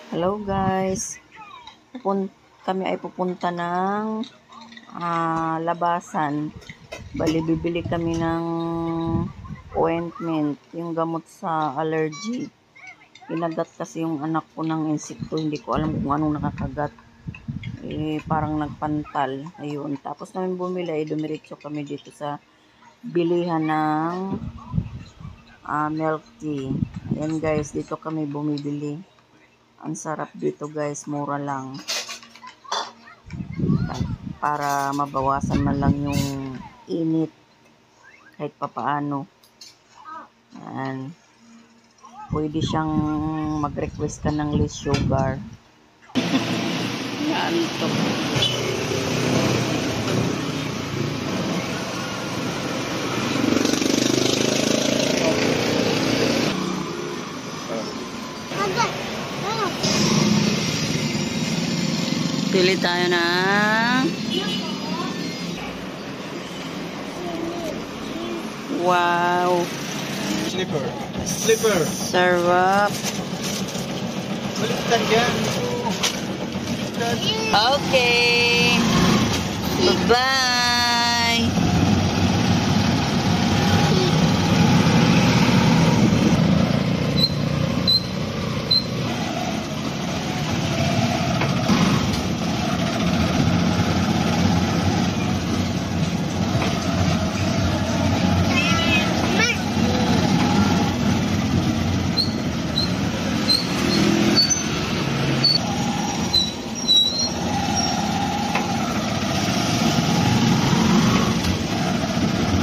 Hello guys, kami ay pupunta ng labasan. Bali, bibili kami ng ointment, yung gamot sa allergy. Inagat kasi yung anak ko ng insekto, hindi ko alam kung anong nakakagat. Parang nagpantal. Ayun, tapos namin bumili, dumiretso kami dito sa bilihan ng milk tea. Ayan guys, dito kami bumibili. Ang sarap dito guys, mura lang. Para mabawasan man lang yung init kahit papaano. Ayan. Pwede siyang mag-request ka ng less sugar. Yan to. Pili tayo na wow, Slipper. sarap. Baliktad yan. Okay, bye-bye.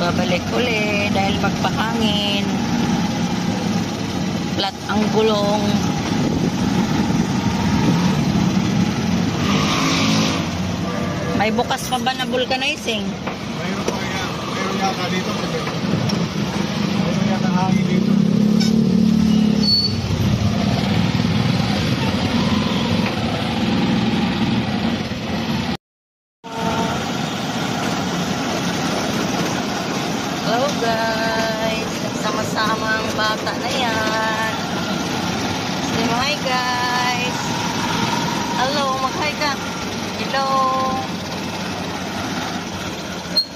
Babalik uli dahil magpahangin. Flat ang gulong. May bukas pa ba na vulcanizing? Mayroon yata dito. Mayroon yata hangin dito. Hello guys, sama-sama ang bata na yan. Say hi guys. Hello, mag-hi ka. Hello.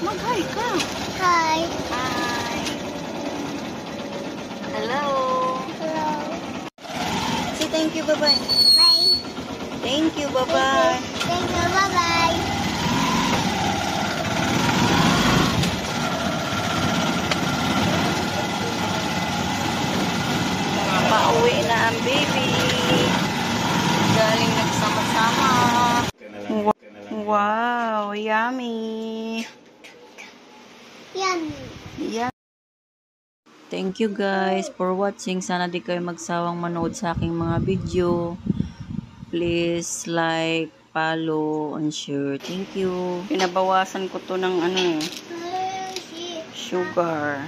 Mag-hi ka. Hi. Hi. Hello. Hello. Say thank you, bye-bye. Bye. Thank you, bye-bye. Thank you. Bye-bye. Pauwi na ang baby. Galing nagsama-sama. Wow, yummy. Yummy. Yeah. Thank you guys for watching. Sana di kayo magsawang manood sa aking mga video. Please like, follow, and share. Thank you. Pinabawasan ko to ng sugar.